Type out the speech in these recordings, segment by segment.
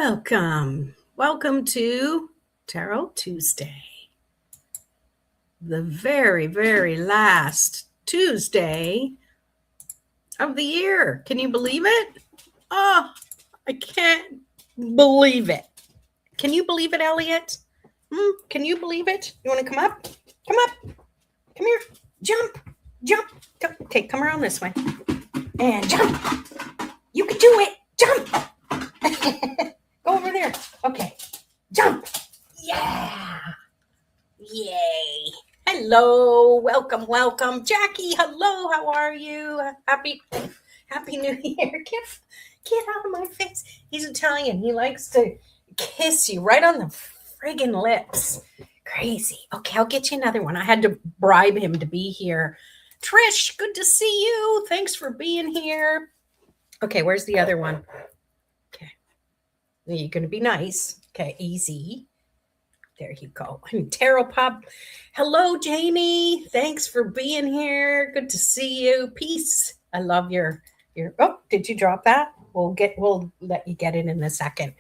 Welcome to Tarot Tuesday. The very, very last Tuesday of the year. Can you believe it? Oh, I can't believe it. Can you believe it, Elliot? Can you believe it? You want to come up? Come up. Come here. Jump. Okay, come around this way. And jump. You can do it. Jump. Go over there. Okay. Jump. Yeah. Yay. Hello. Welcome. Jackie, hello. How are you? Happy New Year. Get out of my face. He's Italian. He likes to kiss you right on the friggin' lips. Crazy. Okay, I'll get you another one. I had to bribe him to be here. Trish, good to see you. Thanks for being here. Okay, where's the other one? Okay. You're going to be nice. Okay, easy. There you go. And Tarot Pop. Hello, Jamie. Thanks for being here. Good to see you. Peace. I love your oh, did you drop that? We'll let you get it in a second.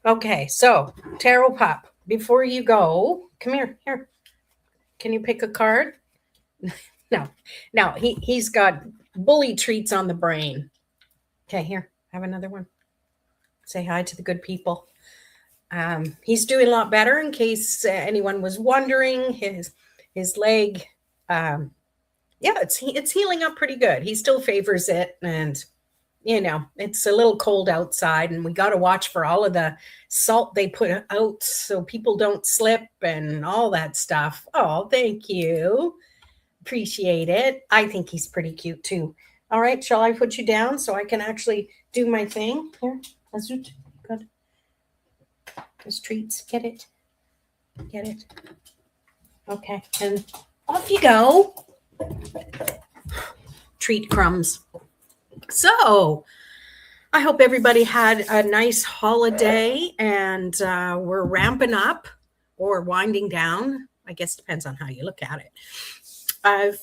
Okay, so Tarot Pop, before you go, come here. Can you pick a card? No, he's got bully treats on the brain. Okay, here, have another one. Say hi to the good people. He's doing a lot better, in case anyone was wondering. His leg, it's healing up pretty good. He still favors it, and it's a little cold outside, and we got to watch for all of the salt they put out so people don't slip and all that stuff. Oh, thank you. Appreciate it. I think he's pretty cute too. All right, shall I put you down so I can actually do my thing? Here, good. Those treats, get it. Okay, and off you go. Treat crumbs. So, I hope everybody had a nice holiday, and we're ramping up or winding down. I guess it depends on how you look at it.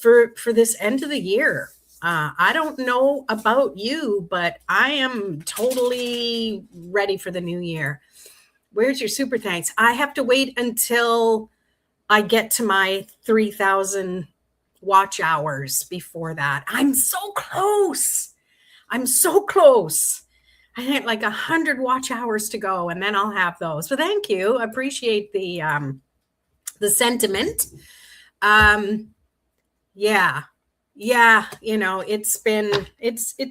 For this end of the year. I don't know about you, but I am totally ready for the new year. Where's your super thanks? I have to wait until I get to my 3,000 watch hours before that. I'm so close. I had like 100 watch hours to go, and then I'll have those. So thank you. I appreciate the sentiment. Yeah, it's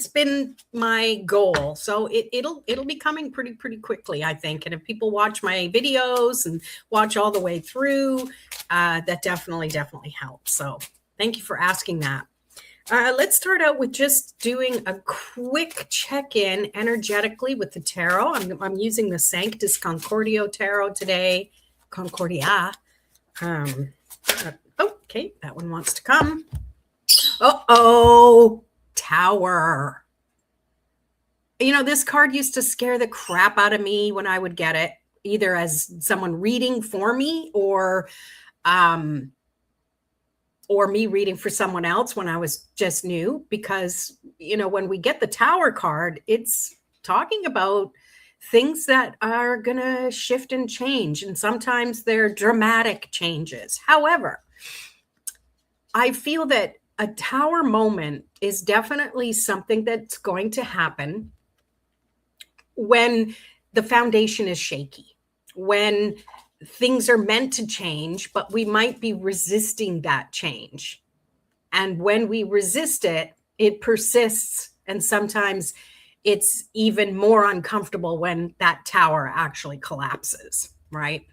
been my goal. So it'll be coming pretty quickly, I think. And if people watch my videos and watch all the way through, that definitely helps. So thank you for asking that. Let's start out with just doing a quick check-in energetically with the tarot. I'm using the Sanctus Concordio tarot today. Concordia. Okay, that one wants to come. Tower. This card used to scare the crap out of me when I would get it, either as someone reading for me or me reading for someone else when I was just new, because, when we get the Tower card, it's talking about things that are going to shift and change. And sometimes they're dramatic changes. However, I feel that a Tower moment is definitely something that's going to happen when the foundation is shaky, when things are meant to change, but we might be resisting that change. And when we resist it, it persists. And sometimes it's even more uncomfortable when that tower actually collapses, right?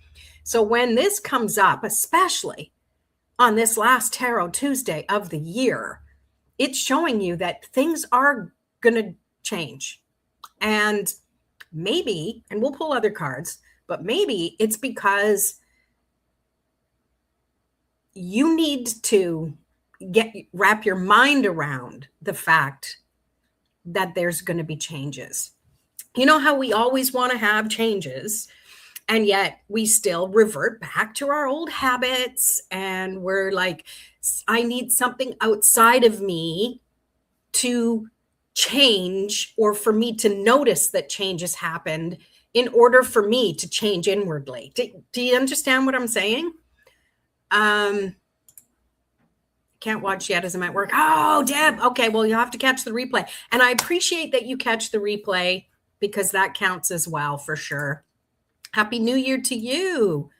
So when this comes up, especially on this last Tarot Tuesday of the year, it's showing you that things are going to change. And maybe, and we'll pull other cards, but maybe it's because you need to wrap your mind around the fact that there's going to be changes. You know how we always want to have changes, and yet we still revert back to our old habits, and we're like, I need something outside of me to change, or for me to notice that change has happened in order for me to change inwardly. Do you understand what I'm saying? Can't watch yet as I'm at work. Oh, Deb. Okay, well, you'll have to catch the replay. And I appreciate that you catch the replay because that counts as well for sure. Happy New Year to you.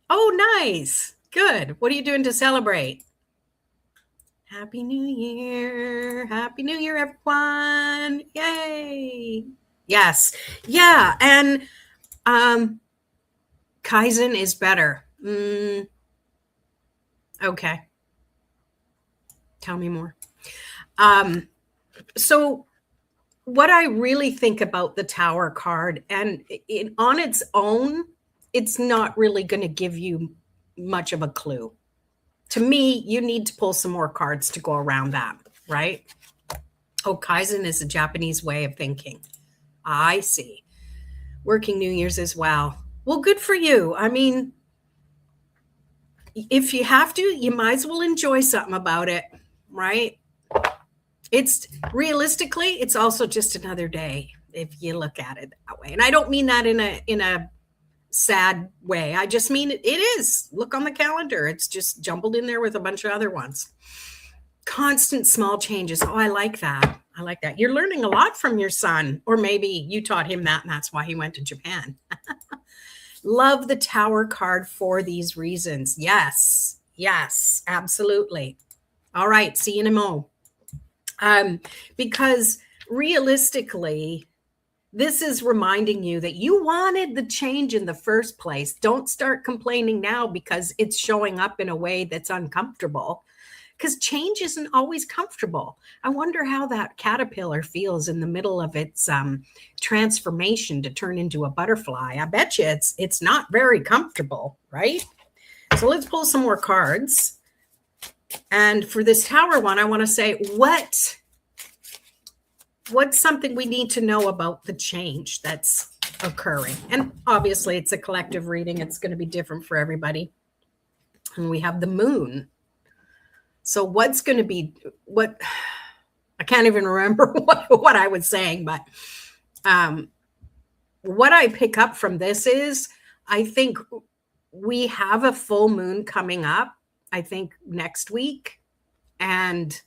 Oh, nice. Good. What are you doing to celebrate? Happy New Year. Happy New Year, everyone. Yay. Yes. Yeah. And Kaizen is better. Okay. Tell me more. So what I really think about the Tower card, and on its own, it's not really going to give you much of a clue. To me, you need to pull some more cards to go around that, right? Oh, Kaizen is a Japanese way of thinking. I see. Working New Year's as well. Well, good for you. I mean, if you have to, you might as well enjoy something about it, right? It's realistically, it's also just another day if you look at it that way. And I don't mean that in a sad way. I just mean it is. Look on the calendar. It's just jumbled in there with a bunch of other ones. Constant small changes. Oh, I like that. I like that. You're learning a lot from your son, or maybe you taught him that and that's why he went to Japan. Love the Tower card for these reasons. Yes. Yes, absolutely. All right. See you in a mo. Because realistically, this is reminding you that you wanted the change in the first place. Don't start complaining now because it's showing up in a way that's uncomfortable, because change isn't always comfortable. I wonder how that caterpillar feels in the middle of its transformation to turn into a butterfly. I bet you it's not very comfortable, right? So let's pull some more cards. And for this Tower one, I want to say, what's something we need to know about the change that's occurring? And obviously, it's a collective reading. It's going to be different for everybody. And we have the moon. So what's going to be what? I can't even remember what I was saying, but what I pick up from this is I think we have a full moon coming up, I think next week, and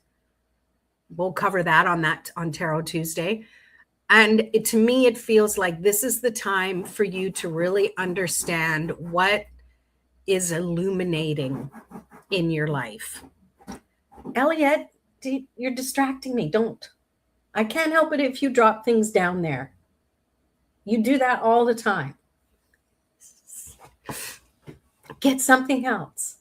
we'll cover that on Tarot Tuesday. And to me, it feels like this is the time for you to really understand what is illuminating in your life. Elliot, you're distracting me. Don't. I can't help it if you drop things down there. You do that all the time. Get something else.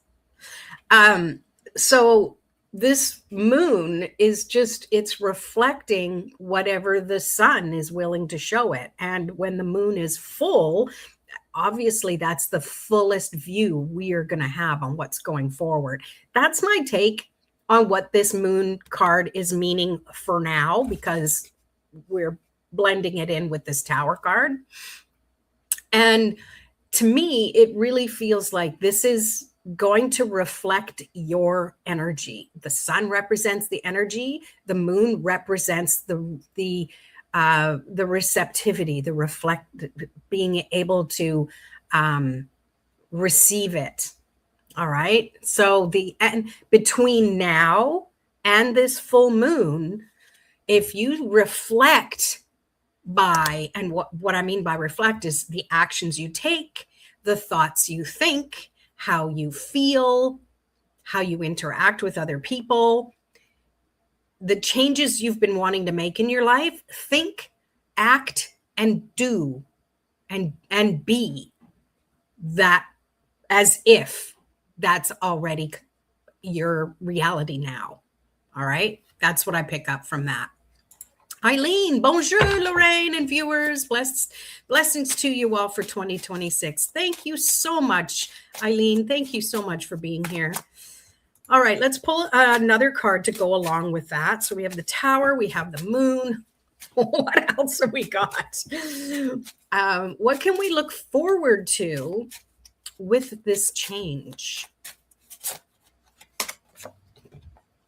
So this moon is just, it's reflecting whatever the sun is willing to show it. And when the moon is full, obviously that's the fullest view we are going to have on what's going forward. That's my take on what this moon card is meaning for now, because we're blending it in with this Tower card. And to me, it really feels like this is going to reflect your energy. The sun represents the energy. The moon represents the receptivity, being able to receive it. All right. So between now and this full moon, if you reflect and what I mean by reflect is the actions you take, the thoughts you think, how you feel, how you interact with other people, the changes you've been wanting to make in your life, think, act, and do, and be that as if that's already your reality now. All right. That's what I pick up from that. Eileen, bonjour, Lorraine, and viewers. Blessings to you all for 2026. Thank you so much, Eileen. Thank you so much for being here. All right, let's pull another card to go along with that. So we have the Tower, we have the moon. What else have we got? What can we look forward to with this change?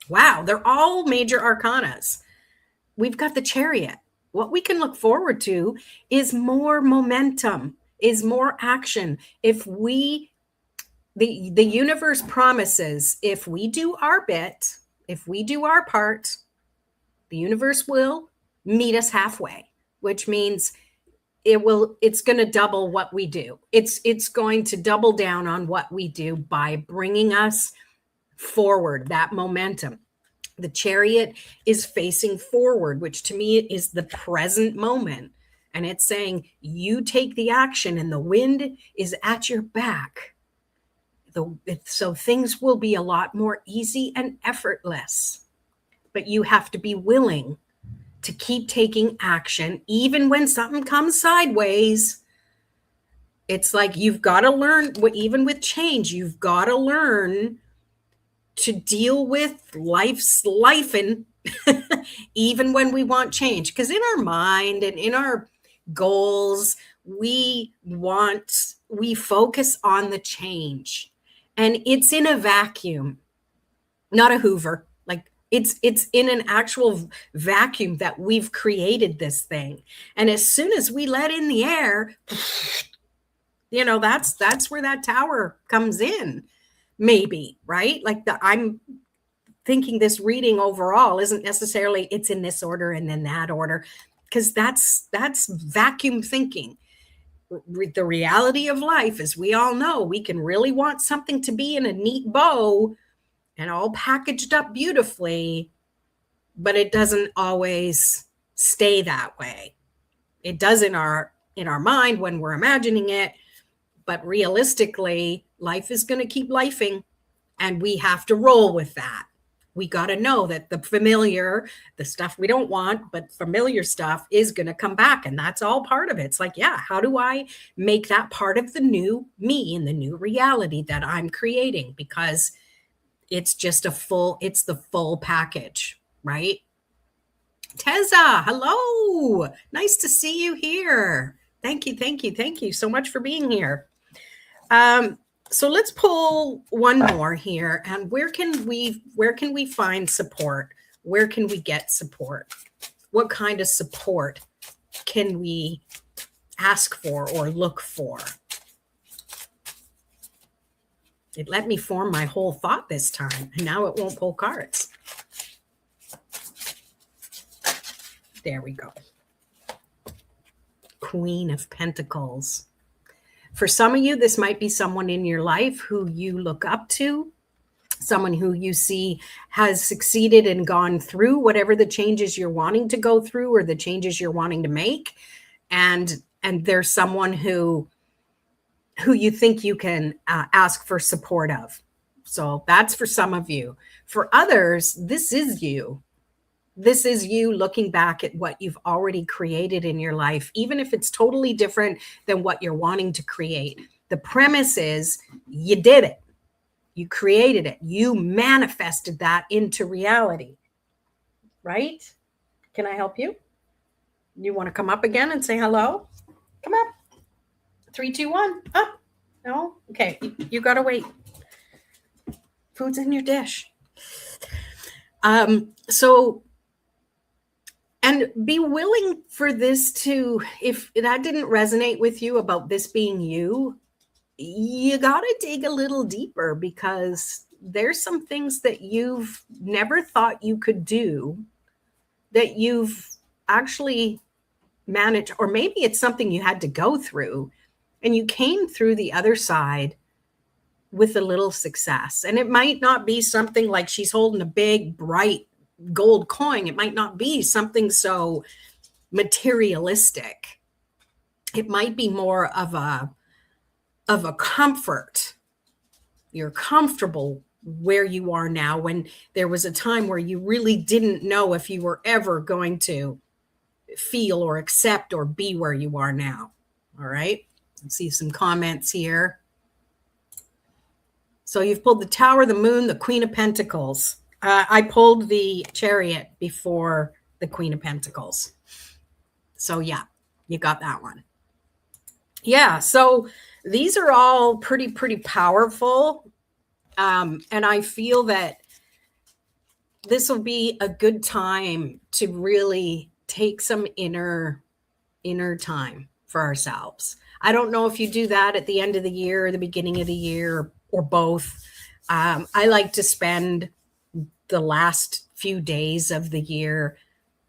Wow, they're all major arcanas. We've got the Chariot. what we can look forward to is more momentum, is more action. If we, the universe promises, if we do our bit, if we do our part, the universe will meet us halfway, which means it's going to double what we do. It's going to double down on what we do by bringing us forward, that momentum. The chariot is facing forward, which to me is the present moment. And it's saying you take the action and the wind is at your back. So things will be a lot more easy and effortless. But you have to be willing to keep taking action, even when something comes sideways. It's like you've got to learn, even with change, you've got to learn to deal with life's and even when we want change. Because in our mind and in our goals, we focus on the change. And it's in a vacuum, not a Hoover. Like it's in an actual vacuum that we've created this thing. And as soon as we let in the air, that's where that tower comes in. Maybe, right? Like I'm thinking this reading overall isn't necessarily it's in this order and then that order, because that's vacuum thinking. The reality of life, as we all know, we can really want something to be in a neat bow and all packaged up beautifully, but it doesn't always stay that way. It does in our mind when we're imagining it, but realistically, life is going to keep lifing, and we have to roll with that. We got to know that the familiar, the stuff we don't want, but familiar stuff is going to come back. And that's all part of it. It's like, yeah, how do I make that part of the new me and the new reality that I'm creating? Because it's just it's the full package, right? Teza, hello. Nice to see you here. Thank you so much for being here. So let's pull one more here. And where can we find support? Where can we get support? What kind of support can we ask for or look for? It let me form my whole thought this time, and now it won't pull cards. There we go. Queen of Pentacles. For some of you, this might be someone in your life who you look up to, someone who you see has succeeded and gone through whatever the changes you're wanting to go through or the changes you're wanting to make. And there's someone who you think you can ask for support of. So that's for some of you. For others, this is you. This is you looking back at what you've already created in your life, even if it's totally different than what you're wanting to create. The premise is you did it. You created it. You manifested that into reality, right? Can I help you? You want to come up again and say hello? Come up. 3, 2, 1. Up. No? Okay. You got to wait. Food's in your dish. And be willing for this to, if that didn't resonate with you about this being you, you got to dig a little deeper, because there's some things that you've never thought you could do that you've actually managed, or maybe it's something you had to go through and you came through the other side with a little success. And it might not be something like she's holding a big, bright gold coin. It might not be something so materialistic. It might be more of a comfort. You're comfortable where you are now, when there was a time where you really didn't know if you were ever going to feel or accept or be where you are now. All right. Let's see some comments here. So you've pulled the Tower, the Moon, the Queen of Pentacles. I pulled the Chariot before the Queen of Pentacles. So yeah, you got that one. Yeah, so these are all pretty powerful. And I feel that this will be a good time to really take some inner time for ourselves. I don't know if you do that at the end of the year or the beginning of the year or both. I like to spend the last few days of the year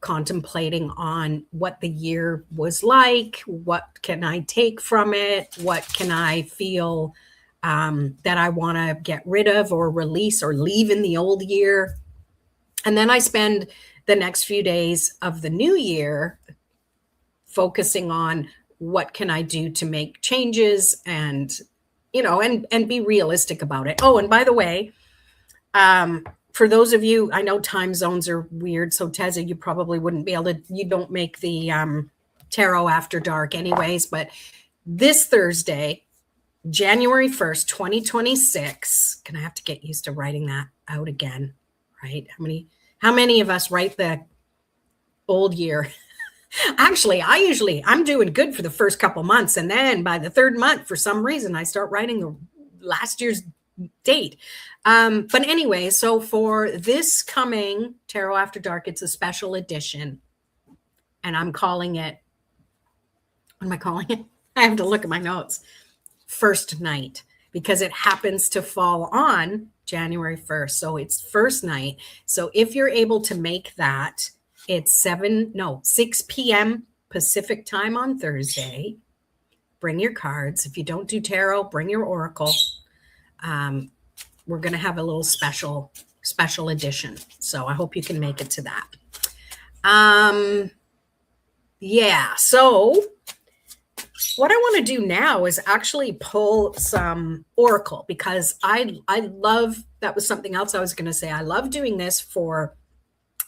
contemplating on what the year was like, what can I take from it, what can I feel that I want to get rid of or release or leave in the old year. And then I spend the next few days of the new year focusing on what can I do to make changes and, and be realistic about it. Oh, and by the way, for those of you, I know time zones are weird. So Teza, you probably wouldn't be able to, you don't make the tarot after dark anyways, but this Thursday, January 1st, 2026, gonna have to get used to writing that out again, right? How many of us write the old year? Actually, I'm doing good for the first couple months. And then by the third month, for some reason, I start writing the last year's date. But anyway, so for this coming Tarot After Dark, it's a special edition. And I'm calling it, what am I calling it? I have to look at my notes. First night, because it happens to fall on January 1st. So it's first night. So if you're able to make that, it's 6 p.m. Pacific time on Thursday. Bring your cards. If you don't do tarot, bring your oracle. We're going to have a little special edition. So I hope you can make it to that. Yeah. So what I want to do now is actually pull some oracle, because I love, that was something else I was going to say. I love doing this for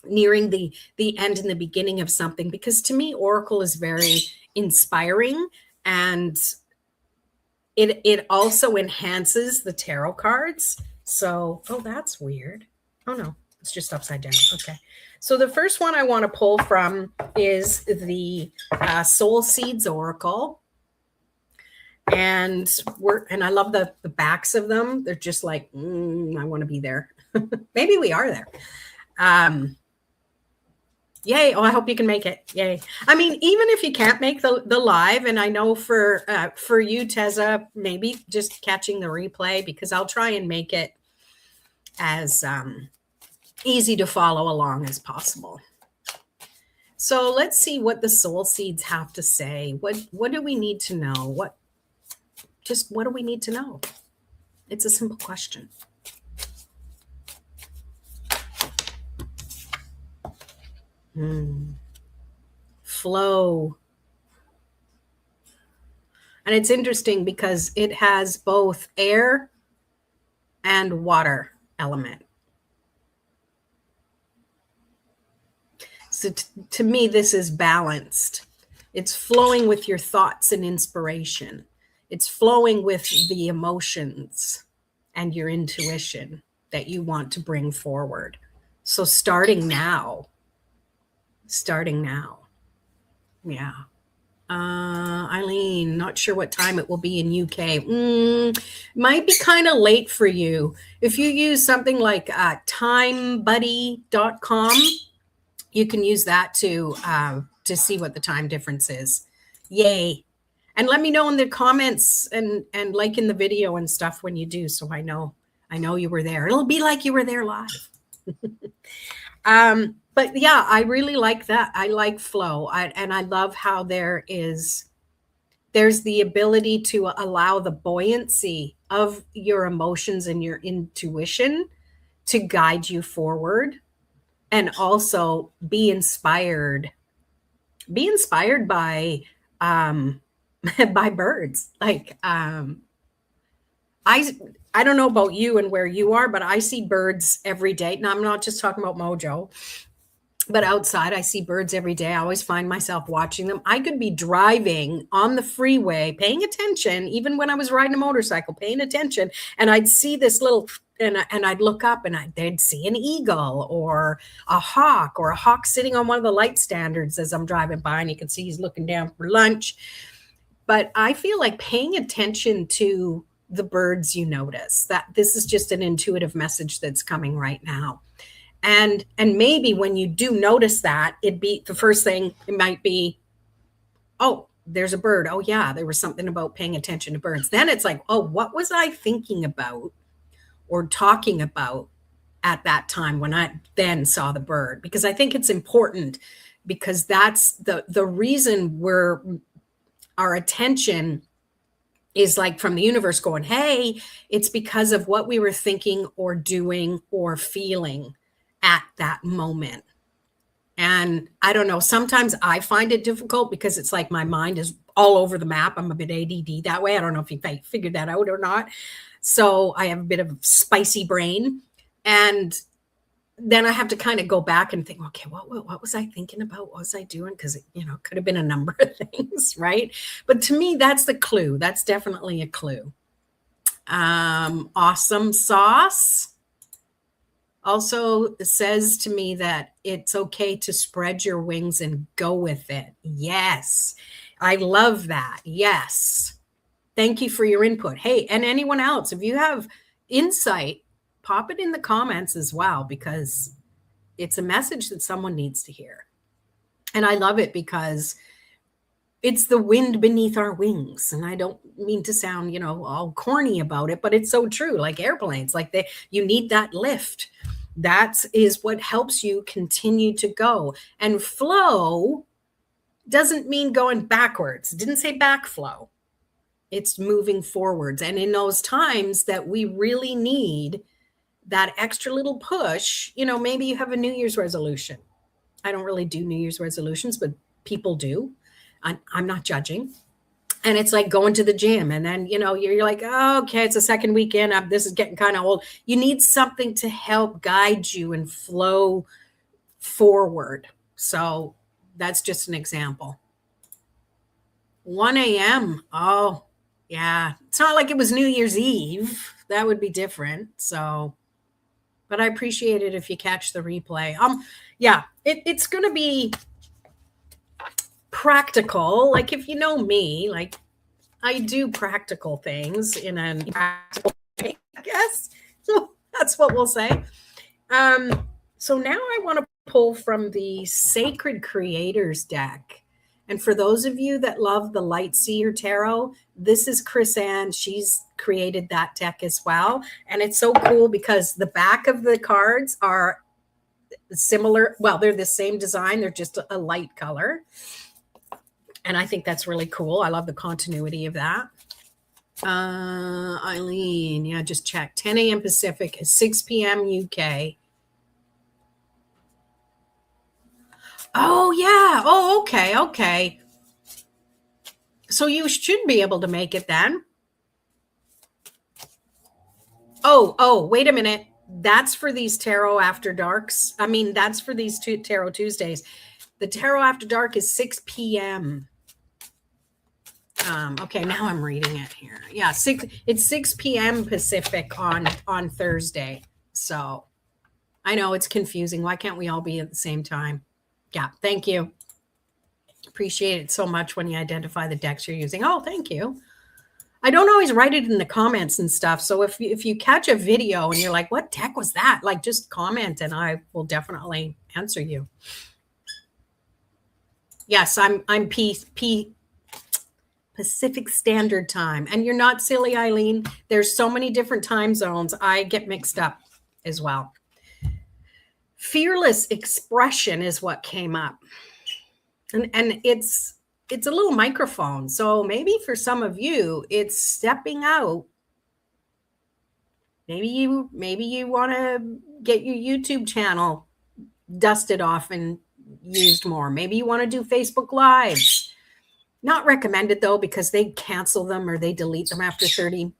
nearing the end and the beginning of something, because to me, oracle is very inspiring, and it also enhances the tarot cards. So, oh, that's weird. Oh no, it's just upside down. Okay. So the first one I want to pull from is the Soul Seeds Oracle. And I love the backs of them. They're just like, I want to be there. Maybe we are there. Yay. Oh, I hope you can make it. Yay. I mean, even if you can't make the live, and I know for you, Teza, maybe just catching the replay, because I'll try and make it as easy to follow along as possible. So let's see what the soul seeds have to say. What do we need to know? What do we need to know? It's a simple question. Flow. And it's interesting because it has both air and water element. So to me, this is balanced. It's flowing with your thoughts and inspiration. It's flowing with the emotions and your intuition that you want to bring forward. So starting now. Yeah. Eileen, not sure what time it will be in UK. Might be kind of late for you. If you use something like timebuddy.com, you can use that to see what the time difference is. Yay. And let me know in the comments and like in the video and stuff when you do, so I know you were there. It'll be like you were there live. But yeah, I really like that. I like flow. And I love how there's the ability to allow the buoyancy of your emotions and your intuition to guide you forward, and also be inspired by by birds. Like I don't know about you and where you are, but I see birds every day. Now, I'm not just talking about Mojo, but outside I see birds every day. I always find myself watching them. I could be driving on the freeway, paying attention, even when I was riding a motorcycle, paying attention, and I'd see this little, and I'd look up and they'd see an eagle or a hawk sitting on one of the light standards as I'm driving by, and you can see he's looking down for lunch. But I feel like paying attention to the birds you notice, that this is just an intuitive message that's coming right now. And maybe when you do notice that, it'd be the first thing, it might be, oh, there's a bird. Oh yeah, there was something about paying attention to birds. Then it's like, oh, what was I thinking about or talking about at that time when I then saw the bird? Because I think it's important, because that's the reason our attention is like from the universe going, hey, it's because of what we were thinking or doing or feeling at that moment. And I don't know, sometimes I find it difficult because it's like my mind is all over the map. I'm a bit ADD that way. I don't know if you figured that out or not. So I have a bit of spicy brain. And then I have to kind of go back and think, okay, what was I thinking about? What was I doing? Because, it could have been a number of things, right? But to me, that's the clue. That's definitely a clue. Awesome sauce also says to me that it's okay to spread your wings and go with it. Yes, I love that. Yes. Thank you for your input. Hey, and anyone else, if you have insight, pop it in the comments as well, because it's a message that someone needs to hear. And I love it because it's the wind beneath our wings. And I don't mean to sound, all corny about it, but it's so true. Like airplanes, like you need that lift. That is what helps you continue to go. And flow doesn't mean going backwards. It didn't say backflow. It's moving forwards. And in those times that we really need that extra little push, maybe you have a New Year's resolution. I don't really do New Year's resolutions, but people do. I'm not judging. And it's like going to the gym, and then, you're like, oh, okay, it's a second weekend. This is getting kind of old. You need something to help guide you and flow forward. So that's just an example. 1 a.m. Oh, yeah. It's not like it was New Year's Eve. That would be different. So, but I appreciate it if you catch the replay. Yeah, it's going to be practical. Like, if you know me, like, I do practical things in a practical way, I guess. So that's what we'll say. So now I want to pull from the Sacred Creators deck. And for those of you that love the Lightseer Tarot, this is Chris Ann. She's created that deck as well. And it's so cool because the back of the cards are similar. Well, they're the same design. They're just a light color. And I think that's really cool. I love the continuity of that. Eileen, yeah, just check. 10 a.m. Pacific, 6 p.m. UK. Oh, yeah. Oh, okay. So you should be able to make it then. Oh, wait a minute. That's for these Tarot After Darks. I mean, that's for these two Tarot Tuesdays. The Tarot After Dark is 6 p.m. Okay, now I'm reading it here. Yeah, it's 6 p.m. Pacific on Thursday. So I know it's confusing. Why can't we all be at the same time? Yeah, thank you. Appreciate it so much when you identify the decks you're using. Oh, thank you. I don't always write it in the comments and stuff. So if you catch a video and you're like, what deck was that? Like, just comment and I will definitely answer you. Yes, I'm Pacific Standard Time. And you're not silly, Eileen. There's so many different time zones. I get mixed up as well. Fearless expression is what came up. And it's a little microphone. So maybe for some of you, it's stepping out. Maybe you want to get your YouTube channel dusted off and used more. Maybe you want to do Facebook Lives. Not recommended though, because they cancel them or they delete them after 30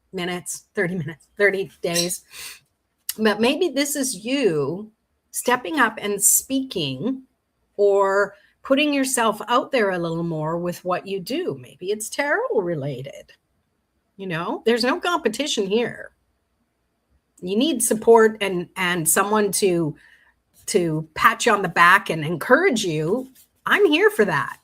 days. But maybe this is you stepping up and speaking or putting yourself out there a little more with what you do. Maybe it's tarot related. There's no competition here. You need support and someone to pat you on the back and encourage you. I'm here for that.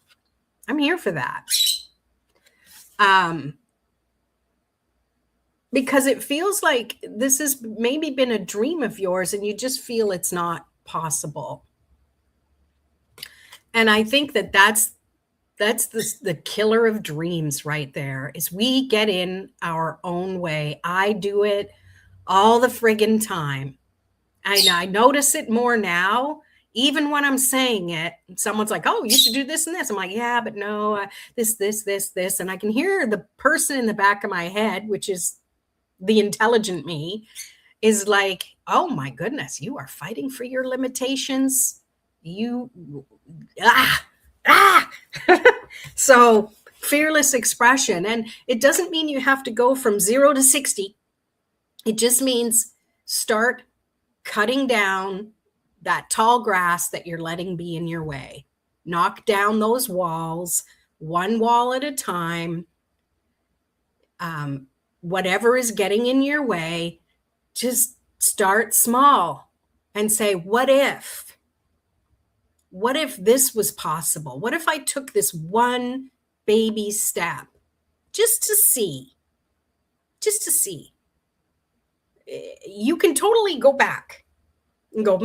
Because it feels like this has maybe been a dream of yours and you just feel it's not possible. And I think that that's the killer of dreams right there, is we get in our own way. I do it all the friggin' time. I notice it more now. Even when I'm saying it, someone's like, oh, you should do this and this. I'm like, yeah, but no, this. And I can hear the person in the back of my head, which is the intelligent me, is like, oh my goodness, you are fighting for your limitations. So fearless expression. And it doesn't mean you have to go from 0 to 60. It just means start cutting down that tall grass that you're letting be in your way. Knock down those walls, one wall at a time. Whatever is getting in your way, just start small and say, what if? What if this was possible? What if I took this one baby step just to see? Just to see. You can totally go back and go,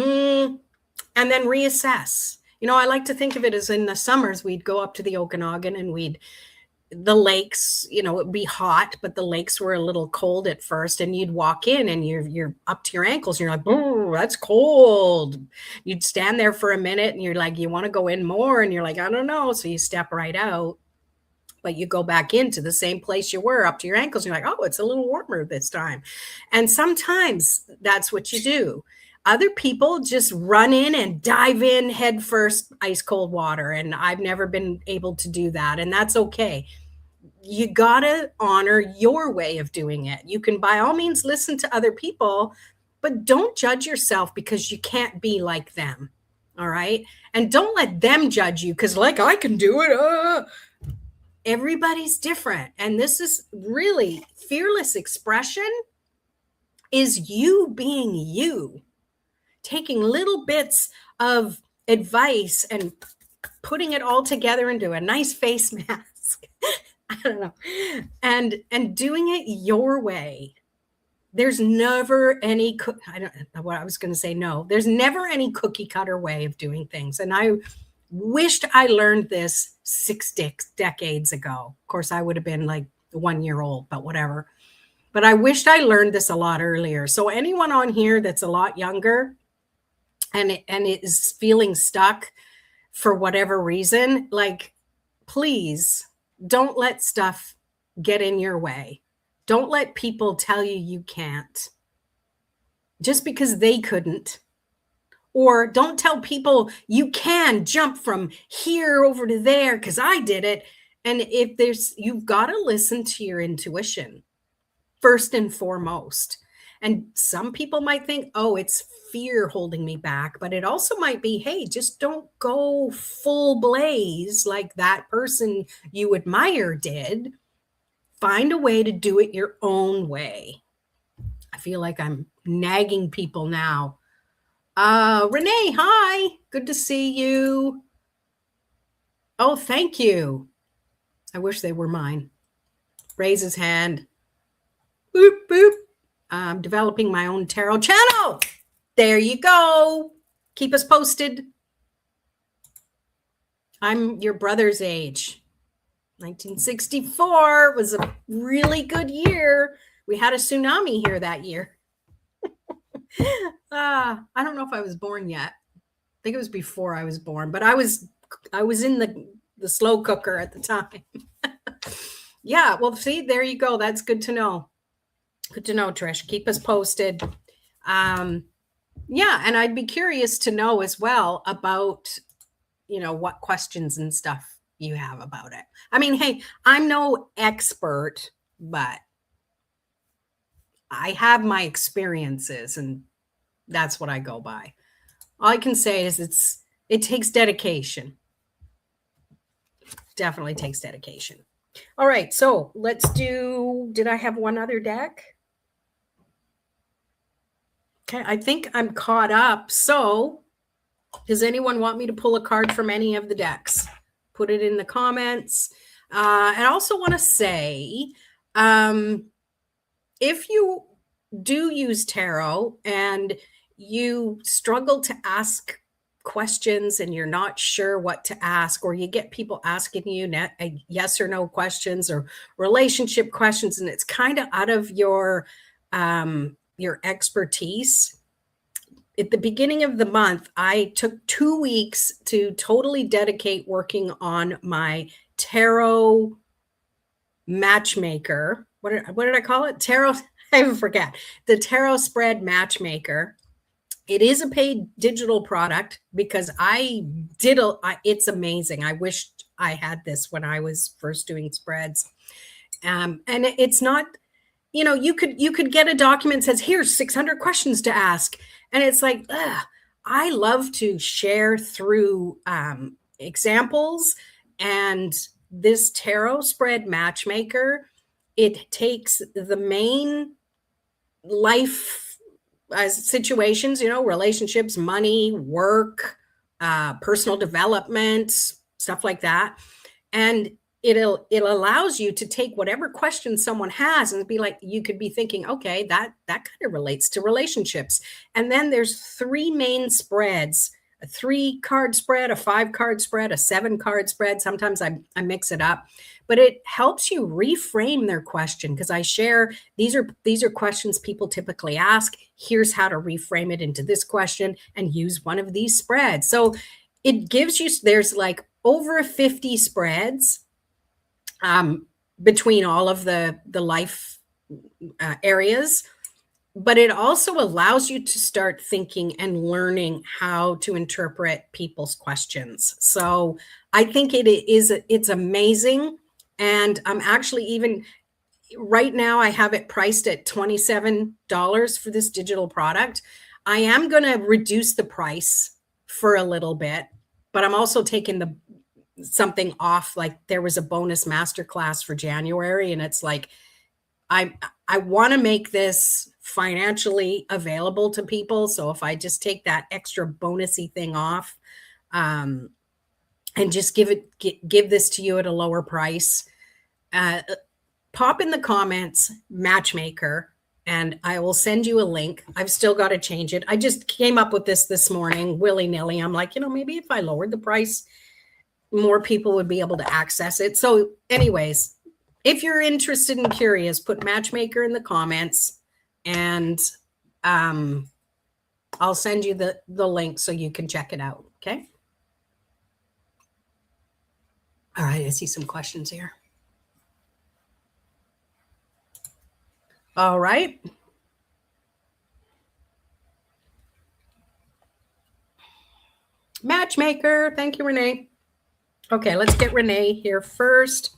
and then reassess. You know, I like to think of it as in the summers, we'd go up to the Okanagan and the lakes, you know, it'd be hot, but the lakes were a little cold at first, and you'd walk in and you're up to your ankles and you're like, oh, that's cold. You'd stand there for a minute and you're like, you want to go in more? And you're like, I don't know. So you step right out, but you go back into the same place you were up to your ankles. And you're like, oh, it's a little warmer this time. And sometimes that's what you do. Other people just run in and dive in head first, ice cold water. And I've never been able to do that. And that's okay. You got to honor your way of doing it. You can by all means listen to other people, but don't judge yourself because you can't be like them. All right. And don't let them judge you because, like, I can do it. Everybody's different. And this is really fearless expression is you being you. Taking little bits of advice and putting it all together into a nice face mask. I don't know. And doing it your way. There's never any, I don't know what I was going to say. No, there's never any cookie cutter way of doing things. And I wished I learned this 6 decades ago. Of course, I would have been like 1 year old, but whatever. But I wished I learned this a lot earlier. So anyone on here that's a lot younger, and is feeling stuck for whatever reason, like, please don't let stuff get in your way. Don't let people tell you can't just because they couldn't. Or don't tell people you can jump from here over to there because I did it. And you've got to listen to your intuition first and foremost. And some people might think, oh, it's fear holding me back. But it also might be, hey, just don't go full blaze like that person you admire did. Find a way to do it your own way. I feel like I'm nagging people now. Renee, hi. Good to see you. Oh, thank you. I wish they were mine. Raise his hand. Boop, boop. I'm developing my own tarot channel. There you go. Keep us posted. I'm your brother's age. 1964 was a really good year. We had a tsunami here that year. I don't know if I was born yet. I think it was before I was born, but I was in the slow cooker at the time. Yeah, well, see, there you go. That's good to know. Good to know, Trish. Keep us posted. Yeah, and I'd be curious to know as well about, what questions and stuff you have about it. I mean, hey, I'm no expert, but I have my experiences, and that's what I go by. All I can say is it takes dedication. Definitely takes dedication. All right, so did I have one other deck? Okay, I think I'm caught up. So does anyone want me to pull a card from any of the decks? Put it in the comments. And I also want to say, if you do use tarot and you struggle to ask questions and you're not sure what to ask, or you get people asking you yes or no questions or relationship questions, and it's kind of out of your expertise. At the beginning of the month, I took 2 weeks to totally dedicate working on my tarot matchmaker. What did I call it? Tarot. I forget. The tarot spread matchmaker. It is a paid digital product because it's amazing. I wished I had this when I was first doing spreads. And it's not, you could get a document that says, here's 600 questions to ask. And it's like, I love to share through examples. And this tarot spread matchmaker, it takes the main life situations, relationships, money, work, personal development, stuff like that. And it allows you to take whatever question someone has and be like, you could be thinking, okay, that kind of relates to relationships. And then there's 3 main spreads: a 3-card spread, a 5-card spread, a 7-card spread. Sometimes I mix it up, but it helps you reframe their question, because I share these are questions people typically ask. Here's how to reframe it into this question and use one of these spreads. So it gives you, there's like over 50 spreads between all of the life areas. But it also allows you to start thinking and learning how to interpret people's questions. So I think it's amazing. And I'm actually, even right now, I have it priced at $27 for this digital product. I am going to reduce the price for a little bit, but I'm also taking something off. Like, there was a bonus masterclass for January, and it's like, I want to make this financially available to people. So if I just take that extra bonusy thing off, and just give this to you at a lower price, pop in the comments matchmaker, and I will send you a link. I've still got to change it. I just came up with this morning, willy-nilly. I'm like, maybe if I lowered the price, more people would be able to access it. So anyways, if you're interested and curious, put matchmaker in the comments, and I'll send you the link so you can check it out. Okay. All right. I see some questions here. All right. Matchmaker. Thank you, Renee. Okay, let's get Renee here first.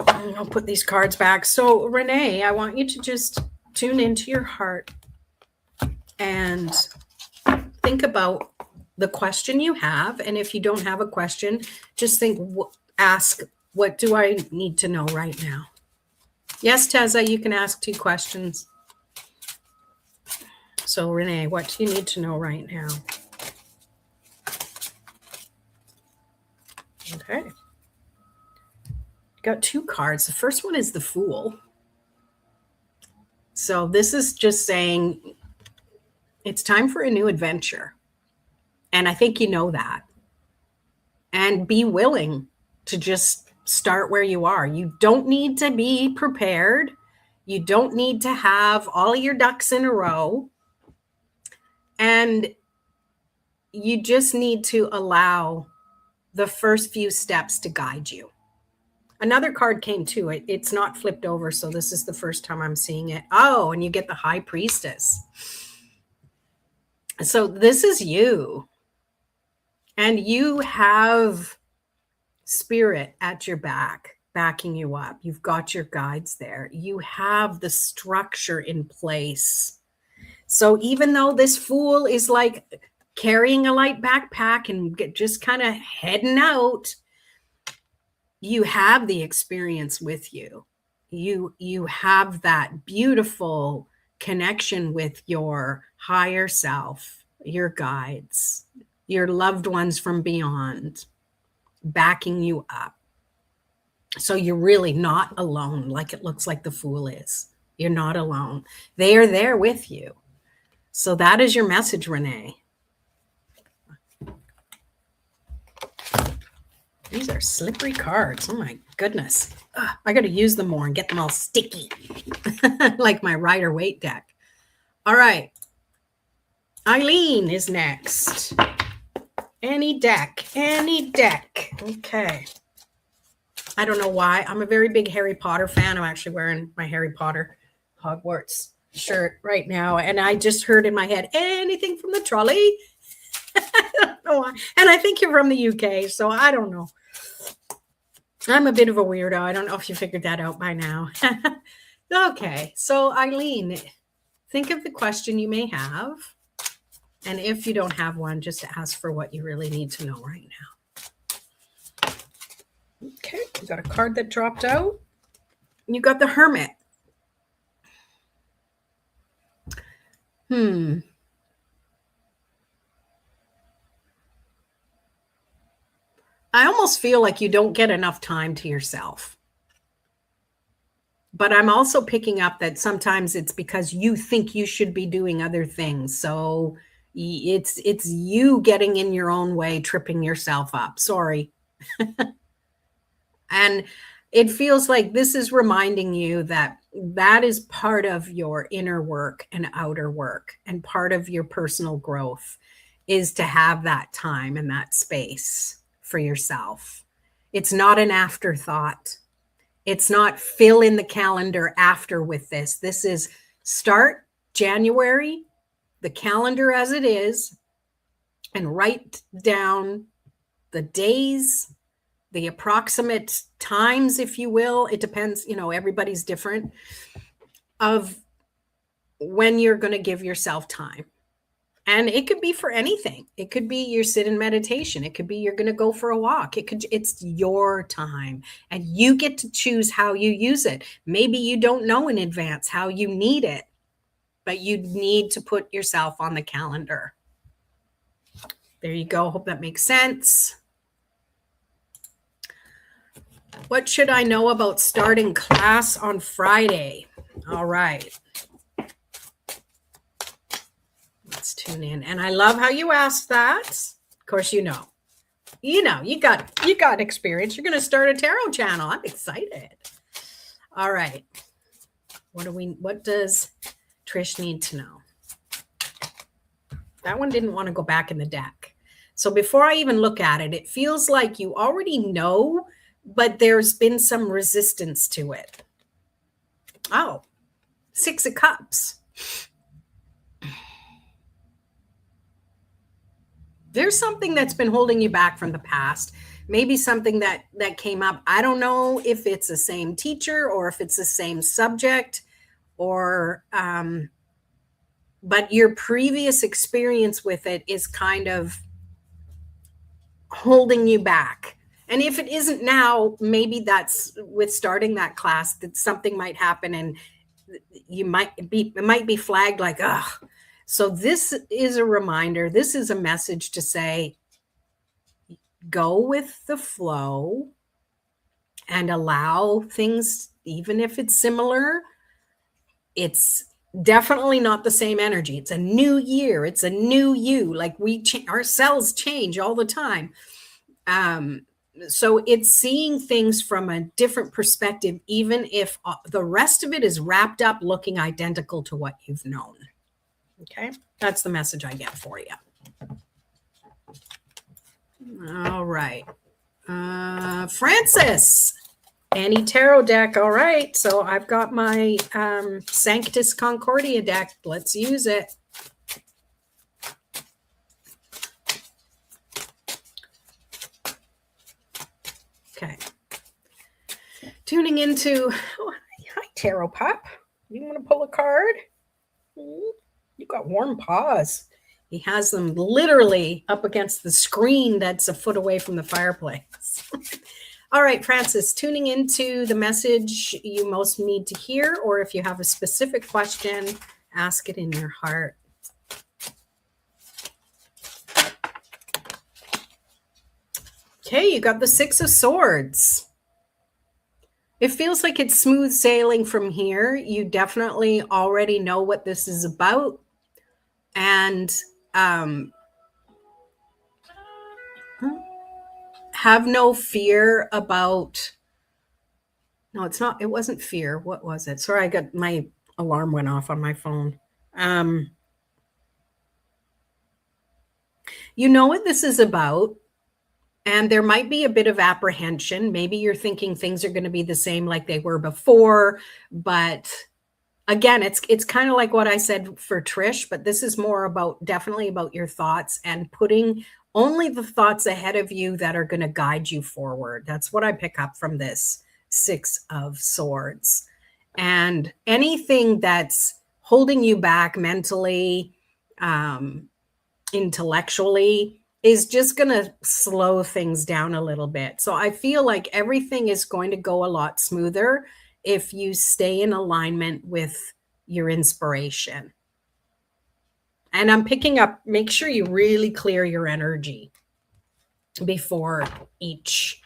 I'll put these cards back. So Renee, I want you to just tune into your heart and think about the question you have. And if you don't have a question, just ask, what do I need to know right now? Yes, Teza, you can ask 2 questions. So Renee, what do you need to know right now? Okay. Got 2 cards. The first one is the Fool. So this is just saying it's time for a new adventure. And I think you know that. And be willing to just start where you are. You don't need to be prepared. You don't need to have all your ducks in a row. And you just need to allow the first few steps to guide you. Another card came too. It's not flipped over, so this is the first time I'm seeing it. Oh, and you get the High Priestess. So this is you. And you have spirit at your back, backing you up. You've got your guides there. You have the structure in place. So even though this Fool is like carrying a light backpack and just kind of heading out, you have the experience with you. You have that beautiful connection with your higher self, your guides, your loved ones from beyond, backing you up. So you're really not alone, like it looks like the Fool is. You're not alone. They are there with you. So that is your message, Renee. These are slippery cards. Oh my goodness. I got to use them more and get them all sticky like my Rider-Waite deck. All right. Eileen is next. Any deck. Okay. I don't know why. I'm a very big Harry Potter fan. I'm actually wearing my Harry Potter Hogwarts shirt right now. And I just heard in my head, anything from the trolley? I don't know why. And I think you're from the UK, so I don't know. I'm a bit of a weirdo. I don't know if you figured that out by now. Okay, so Eileen, think of the question you may have. And if you don't have one, just ask for what you really need to know right now. Okay, you got a card that dropped out. You got the Hermit. I almost feel like you don't get enough time to yourself. But I'm also picking up that sometimes it's because you think you should be doing other things. So it's you getting in your own way, tripping yourself up. Sorry. And it feels like this is reminding you that that is part of your inner work and outer work, and part of your personal growth is to have that time and that space for yourself. It's not an afterthought. It's not fill in the calendar after with this. This is start January, the calendar as it is, and write down the days, the approximate times, if you will. It depends, everybody's different, of when you're going to give yourself time. And it could be for anything. It could be you're sitting in meditation. It could be you're going to go for a walk. It's your time, and you get to choose how you use it. Maybe you don't know in advance how you need it, but you need to put yourself on the calendar. There you go. Hope that makes sense. What should I know about starting class on Friday? All right. Let's tune in. And I love how you asked that. Of course, you got experience. You're going to start a tarot channel. I'm excited. All right. What does Trish need to know? That one didn't want to go back in the deck. So before I even look at it, it feels like you already know, but there's been some resistance to it. Oh, 6 of Cups. There's something that's been holding you back from the past. Maybe something that came up. I don't know if it's the same teacher or if it's the same subject, or but your previous experience with it is kind of holding you back. And if it isn't now, maybe that's with starting that class, that something might happen and it might be flagged like, ugh. So this is a reminder. This is a message to say, go with the flow and allow things, even if it's similar. It's definitely not the same energy. It's a new year. It's a new you. Like our cells change all the time. So it's seeing things from a different perspective, even if the rest of it is wrapped up looking identical to what you've known. Okay, that's the message I get for you. All right. Francis, any tarot deck. All right, so I've got my Sanctus Concordia deck. Let's use it. Okay. Tuning into, hi, Tarot Pup. You want to pull a card? You got warm paws. He has them literally up against the screen that's a foot away from the fireplace. All right, Francis, tuning into the message you most need to hear, or if you have a specific question, ask it in your heart. Okay, you got the 6 of Swords. It feels like it's smooth sailing from here. You definitely already know what this is about. and have no fear about, no, it's not, it wasn't fear. What was it? Sorry, I got, my alarm went off on my phone. You know what this is about, and there might be a bit of apprehension. Maybe you're thinking things are going to be the same like they were before, but again, it's kind of like what I said for Trish, but this is more about, definitely about your thoughts and putting only the thoughts ahead of you that are going to guide you forward. That's what I pick up from this Six of Swords. And anything that's holding you back mentally, intellectually, is just going to slow things down a little bit. So I feel like everything is going to go a lot smoother if you stay in alignment with your inspiration. And I'm picking up, make sure you really clear your energy before each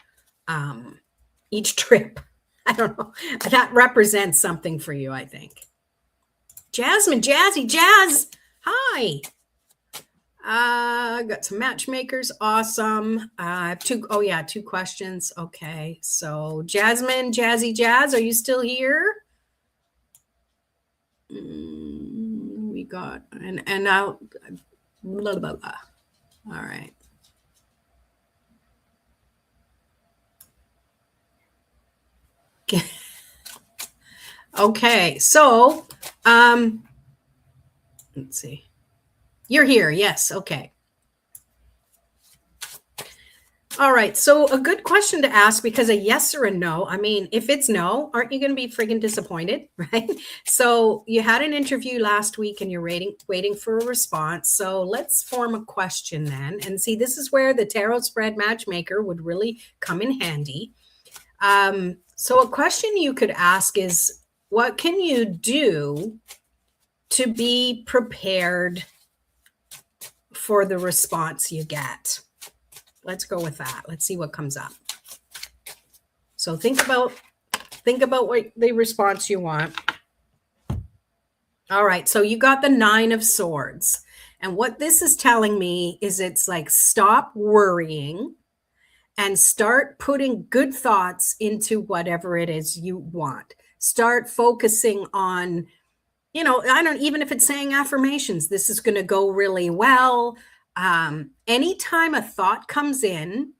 trip. I don't know. That represents something for you, I think. Jasmine, Jazzy, Jazz. Hi. Got some matchmakers. Awesome. I have two questions. Okay. So Jasmine, Jazzy, Jazz, are you still here? We got, and now, blah, blah, blah. All right. Okay. So, let's see. You're here. Yes. Okay. All right. So a good question to ask, because a yes or a no, I mean, if it's no, aren't you going to be friggin' disappointed? Right. So you had an interview last week and you're waiting for a response. So let's form a question then. And see, this is where the tarot spread matchmaker would really come in handy. So a question you could ask is, what can you do to be prepared for the response you get? Let's go with that. Let's see what comes up. So think about what the response you want. All right. So you got the 9 of Swords. And what this is telling me is it's like, stop worrying and start putting good thoughts into whatever it is you want. Start focusing on, even if it's saying affirmations, this is going to go really well. Anytime a thought comes in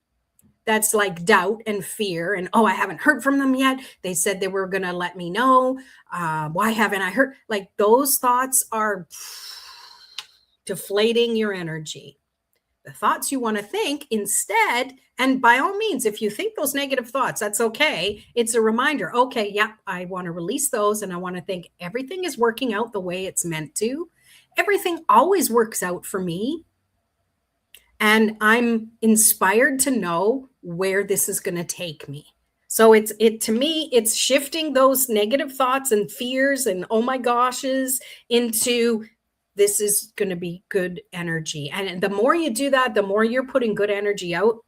that's like doubt and fear and, oh, I haven't heard from them yet. They said they were going to let me know. Why haven't I heard? Like, those thoughts are deflating your energy. The thoughts you want to think instead, and by all means, if you think those negative thoughts, that's okay. It's a reminder. Okay, yeah, I want to release those, and I want to think everything is working out the way it's meant to. Everything always works out for me. And I'm inspired to know where this is going to take me. So to me, it's shifting those negative thoughts and fears and oh my goshes into, this is going to be good energy. And the more you do that, the more you're putting good energy out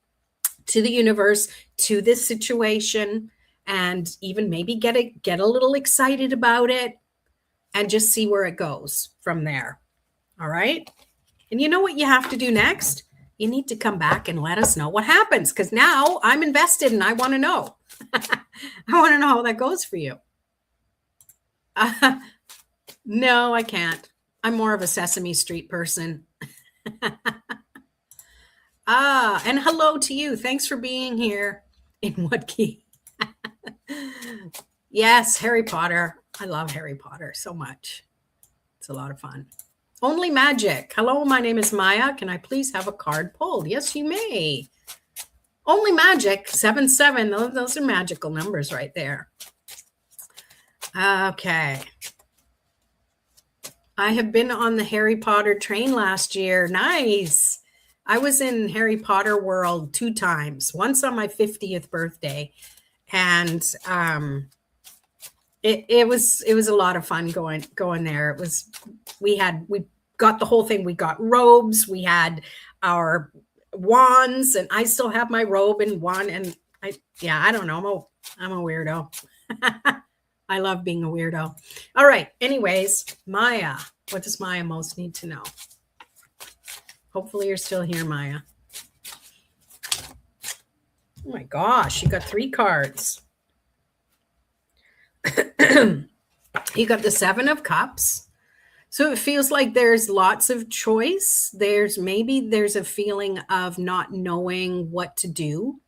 to the universe, to this situation, and even maybe get a little excited about it and just see where it goes from there. All right. And you know what you have to do next? You need to come back and let us know what happens, because now I'm invested and I want to know. I want to know how that goes for you. No, I can't. I'm more of a Sesame Street person. And hello to you. Thanks for being here. In what key? Yes, Harry Potter. I love Harry Potter so much. It's a lot of fun. Only Magic. Hello, my name is Maya. Can I please have a card pulled? Yes, you may. Only Magic, 77. Those are magical numbers right there. Okay. I have been on the Harry Potter train last year. Nice. I was in Harry Potter World 2 times. Once on my 50th birthday. And it was a lot of fun going there. We got the whole thing. We got robes, we had our wands, and I still have my robe and wand. And I don't know. I'm a weirdo. I love being a weirdo. All right. Anyways, Maya, what does Maya most need to know? Hopefully you're still here, Maya. Oh my gosh, you got 3 cards. You got the 7 of Cups. So it feels like there's lots of choice. There's a feeling of not knowing what to do.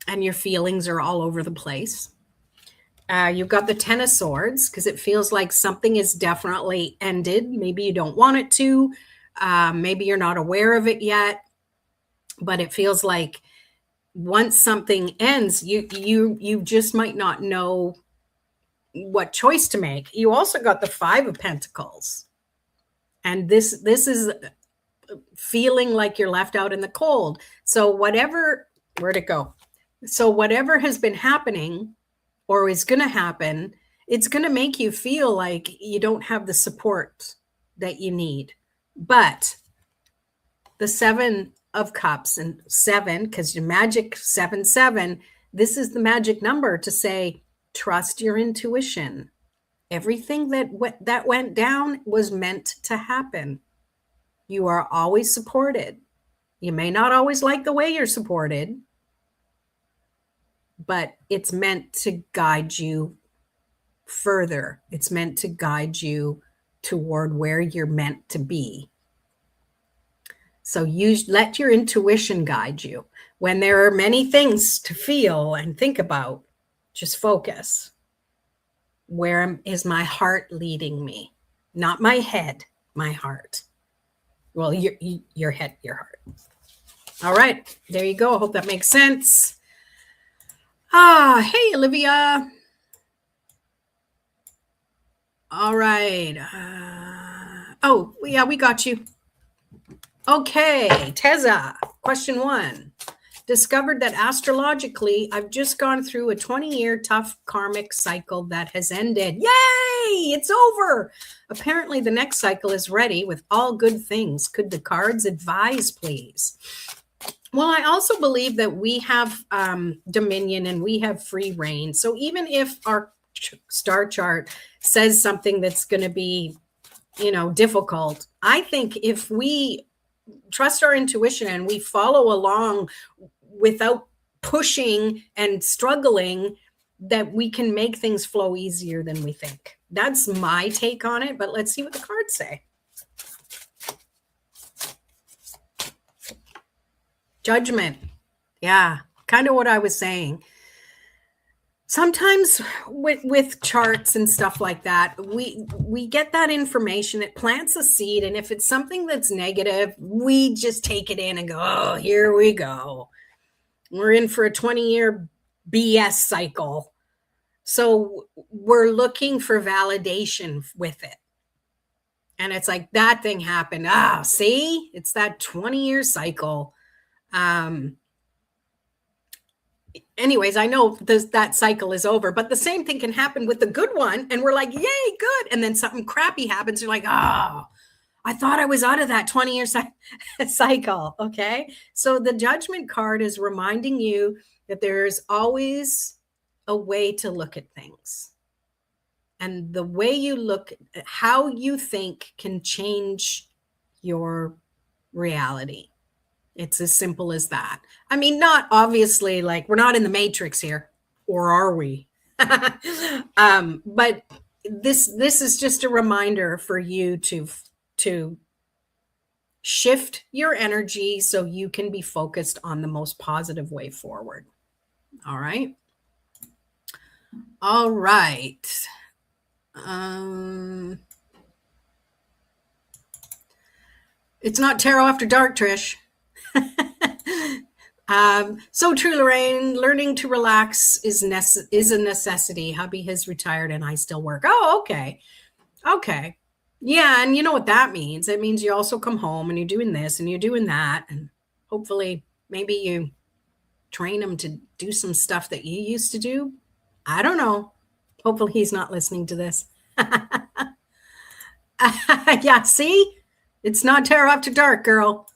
And your feelings are all over the place. You've got the 10 of Swords because it feels like something is definitely ended. Maybe you don't want it to. Maybe you're not aware of it yet. But it feels like once something ends, you just might not know what choice to make. You also got the 5 of Pentacles. And this is feeling like you're left out in the cold. So where'd it go? So whatever has been happening or is going to happen, it's going to make you feel like you don't have the support that you need. But the 7 of Cups and 7, because your magic 7, this is the magic number to say, trust your intuition. Everything that went down was meant to happen. You are always supported. You may not always like the way you're supported, but it's meant to guide you further. It's meant to guide you toward where you're meant to be. So you let your intuition guide you. When there are many things to feel and think about, just focus. Where is my heart leading me? Not my head, my heart. Well, your head, your heart. All right, there you go. I hope that makes sense. Hey, Olivia. All right. Oh, yeah, we got you. Okay, Teza, question 1. Discovered that astrologically, I've just gone through a 20-year tough karmic cycle that has ended. Yay! It's over. Apparently, the next cycle is ready with all good things. Could the cards advise, please? Well, I also believe that we have dominion and we have free reign. So even if our star chart says something that's going to be, difficult, I think if we trust our intuition and we follow along without pushing and struggling, that we can make things flow easier than we think. That's my take on it, but let's see what the cards say. Judgment. Yeah, kind of what I was saying. Sometimes with charts and stuff like that, we get that information, it plants a seed, and if it's something that's negative, we just take it in and go, oh, here we go. We're in for a 20-year BS cycle. So we're looking for validation with it. And it's like, that thing happened. See? It's that 20-year cycle. Anyways, I know that cycle is over, but the same thing can happen with the good one. And we're like, yay, good. And then something crappy happens. You're like, I thought I was out of that 20-year cycle. Okay. So the Judgment card is reminding you that there's always a way to look at things. And the way you look, how you think can change your reality. It's as simple as that. I mean, not obviously like we're not in the Matrix here, or are we? But this is just a reminder for you to shift your energy so you can be focused on the most positive way forward. All right. All right. It's not tarot after dark, Trish. So true, Lorraine. Learning to relax is a necessity. Hubby has retired and I still work. Oh, okay. Okay. Yeah, and you know what that means. It means you also come home and you're doing this and you're doing that. And hopefully maybe you train him to do some stuff that you used to do. I don't know. Hopefully he's not listening to this. Yeah, see? It's not tarot after dark, girl.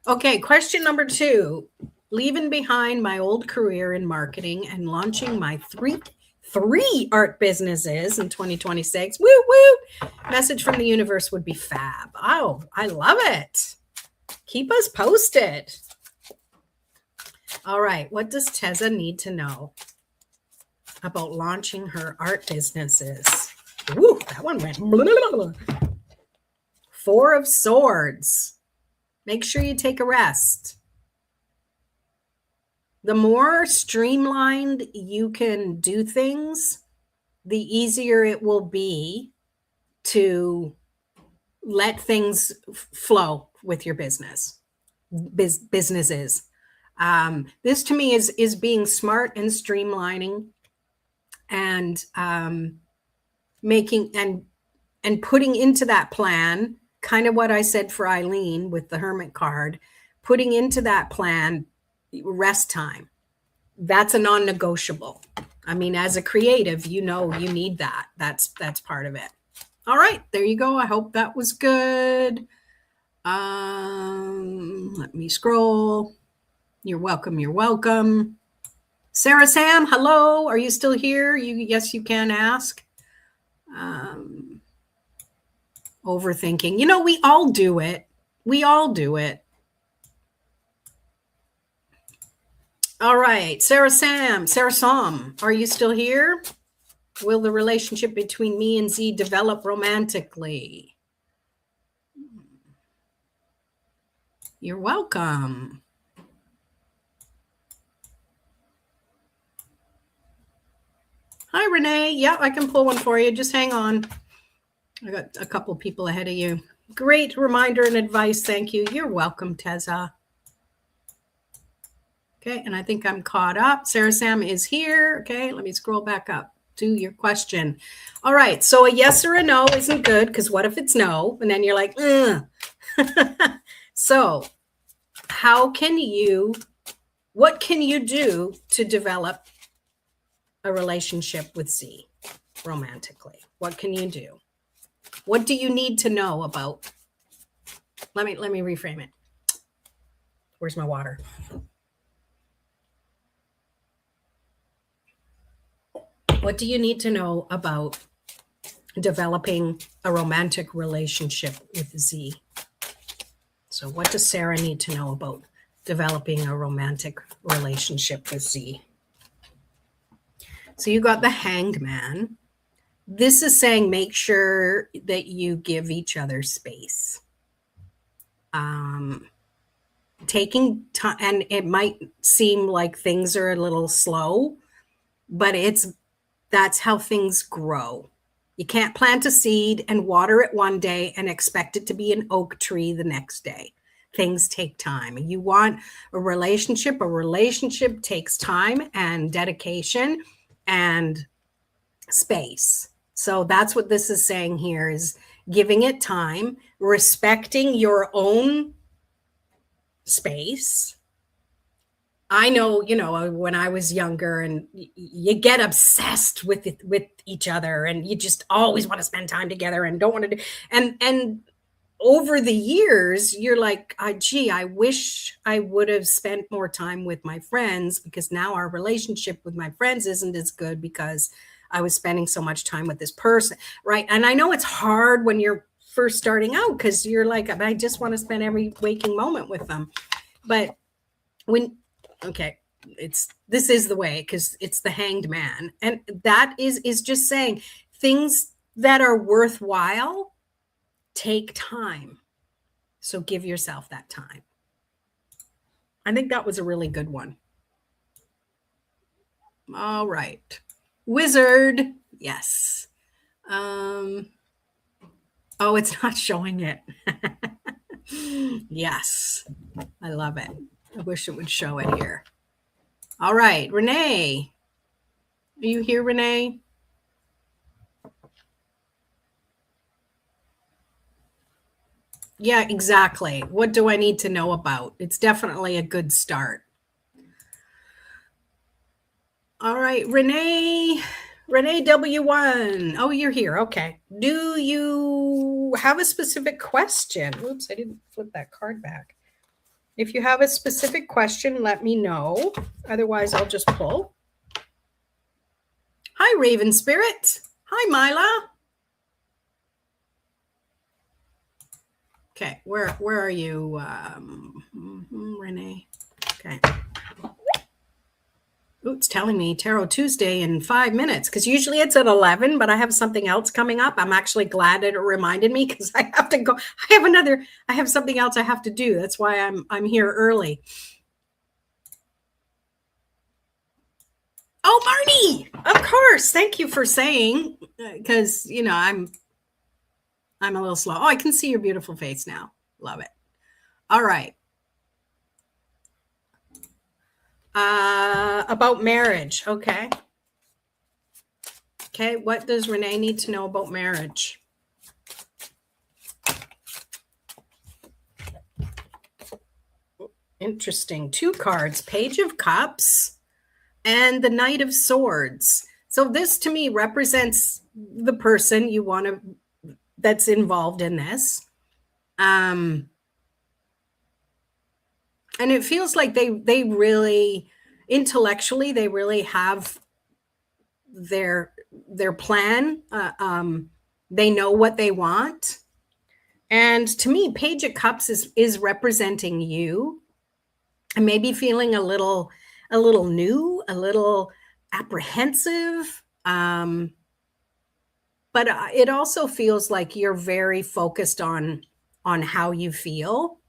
Okay, question number 2. Leaving behind my old career in marketing and launching my 3 art businesses in 2026. Woo, woo. Message from the universe would be fab. Oh, I love it. Keep us posted. All right. What does Teza need to know about launching her art businesses? Ooh, that one went. Blah, blah, blah. 4 of Swords. Make sure you take a rest. The more streamlined you can do things, the easier it will be to let things flow with your businesses. This to me is being smart and streamlining and making and putting into that plan, kind of what I said for Eileen with the Hermit card, putting into that plan rest time. That's a non-negotiable. I mean, as a creative, you know, you need that. That's part of it. All right, there you go. I hope that was good. Let me scroll. You're welcome. You're welcome. Sarah Sam, hello. Are you still here? Yes, you can ask. Overthinking. You know, we all do it. We all do it. All right, Sarah Sam, are you still here? Will the relationship between me and Z develop romantically? You're welcome. Hi, Renee. Yeah, I can pull one for you. Just hang on. I got a couple people ahead of you. Great reminder and advice. Thank you. You're welcome, Teza. Okay, and I think I'm caught up. Sarah Sam is here. Okay, let me scroll back up to your question. All right, so a yes or a no isn't good because what if it's no? And then you're like, ugh. So what can you do to develop a relationship with Z romantically? What can you do? What do you need to know about? Let me reframe it. Where's my water? What do you need to know about developing a romantic relationship with Z? So what does Sarah need to know about developing a romantic relationship with Z? So you got the Hanged Man. This is saying make sure that you give each other space. Taking time, and it might seem like things are a little slow, but that's how things grow. You can't plant a seed and water it one day and expect it to be an oak tree the next day. Things take time. You want a relationship takes time and dedication and space. So that's what this is saying here, is giving it time, respecting your own space. I know, when I was younger and you get obsessed with each other and you just always want to spend time together and don't want to do, and over the years, you're like, I wish I would have spent more time with my friends, because now our relationship with my friends isn't as good because I was spending so much time with this person, right? And I know it's hard when you're first starting out because you're like, I just want to spend every waking moment with them. But this is the way, because it's the Hanged Man. And that is just saying things that are worthwhile take time. So give yourself that time. I think that was a really good one. All right. Wizard. Yes. Oh, it's not showing it. Yes. I love it. I wish it would show it here. All right. Renee. Are you here, Renee? Yeah, exactly. What do I need to know about? It's definitely a good start. All right, Renee W1. Oh, you're here. Okay. Do you have a specific question? Oops, I didn't flip that card back. If you have a specific question, let me know. Otherwise, I'll just pull. Hi, Raven Spirit. Hi, Mila. Okay, where are you, Renee? Okay. Ooh, it's telling me Tarot Tuesday in 5 minutes because usually it's at 11, but I have something else coming up. I'm actually glad that it reminded me because I have to go. I have something else I have to do. That's why I'm here early. Oh, Marnie, of course. Thank you for saying, because I'm a little slow. Oh, I can see your beautiful face now. Love it. All right. About marriage. Okay. Okay. What does Renee need to know about marriage? Interesting. 2 cards, Page of Cups and the Knight of Swords. So this to me represents the person you want to, that's involved in this. And it feels like they really, intellectually, they really have their plan. They know what they want. And to me, Page of Cups is representing you, and maybe feeling a little new, a little apprehensive. But it also feels like you're very focused on how you feel,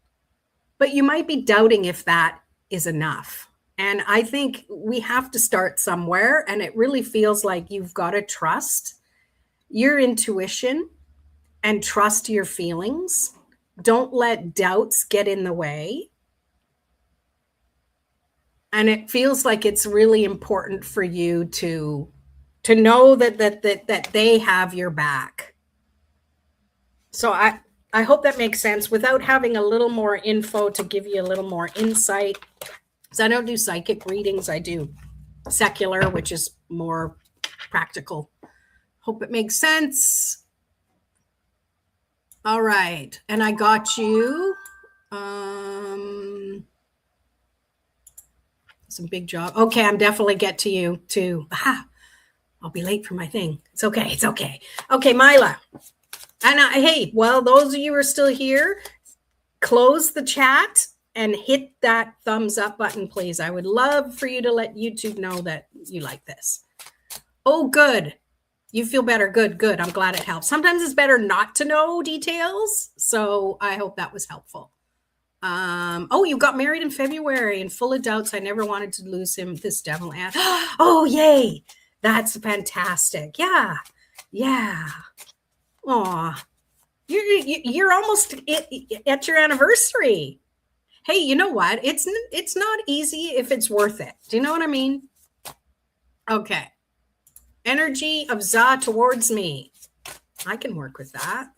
but you might be doubting if that is enough. And I think we have to start somewhere. And it really feels like you've got to trust your intuition and trust your feelings. Don't let doubts get in the way. And it feels like it's really important for you to know that they have your back. So I hope that makes sense without having a little more info to give you a little more insight. So I don't do psychic readings. I do secular, which is more practical. Hope it makes sense. All right. And I got you some big job. Okay, I'm definitely get to you too. I'll be late for my thing. It's okay. It's okay. Okay, Mila. And hey, well, those of you who are still here, close the chat and hit that thumbs up button, please. I would love for you to let YouTube know that you like this. Oh, good. You feel better. Good, good. I'm glad it helps. Sometimes it's better not to know details. So I hope that was helpful. Oh, you got married in February and full of doubts. I never wanted to lose him. This devil. Oh, yay. That's fantastic. Yeah. Yeah. Aw. You're almost at your anniversary. Hey, you know what? It's not easy if it's worth it. Do you know what I mean? Okay. Energy of Za towards me. I can work with that.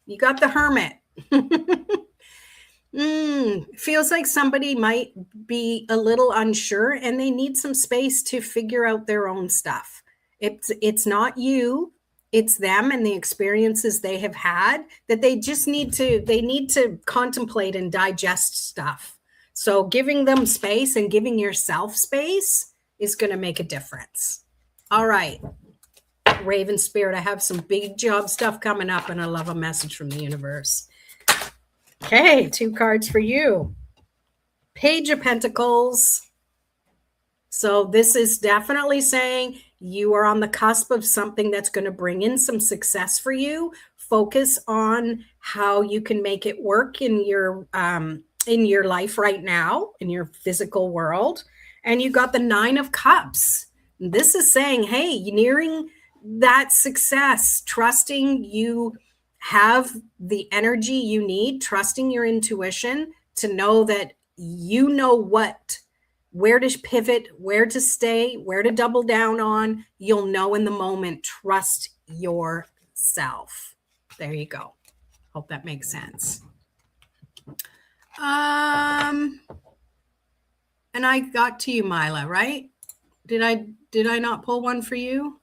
You got the Hermit. Feels like somebody might be a little unsure and they need some space to figure out their own stuff. It's not you. It's them and the experiences they have had that they just need to contemplate and digest stuff. So giving them space and giving yourself space is going to make a difference. All right. Raven Spirit, I have some big job stuff coming up and I love a message from the universe. Okay, 2 cards for you. Page of Pentacles. So this is definitely saying you are on the cusp of something that's going to bring in some success for you. Focus on how you can make it work in your life right now, in your physical world. And you got the 9 of Cups. This is saying, hey, you're nearing that success, trusting you have the energy you need, trusting your intuition to know that you know where to pivot, where to stay, where to double down on. You'll know in the moment. Trust yourself. There you go. Hope that makes sense. And I got to you, Mila, right? Did I not pull one for you?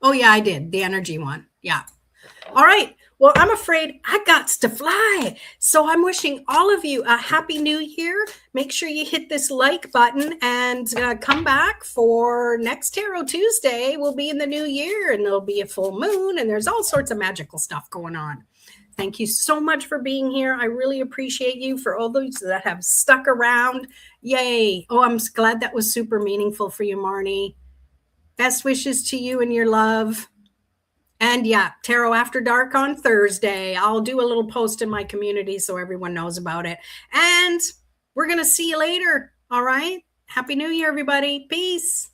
Oh yeah, I did. The energy one. Yeah. All right. Well, I'm afraid I got to fly. So I'm wishing all of you a happy new year. Make sure you hit this like button and come back for next Tarot Tuesday. We'll be in the new year and there'll be a full moon and there's all sorts of magical stuff going on. Thank you so much for being here. I really appreciate you. For all those that have stuck around. Yay. Oh, I'm glad that was super meaningful for you, Marnie. Best wishes to you and your love. And yeah, Tarot After Dark on Thursday. I'll do a little post in my community so everyone knows about it. And we're going to see you later. All right. Happy New Year, everybody. Peace.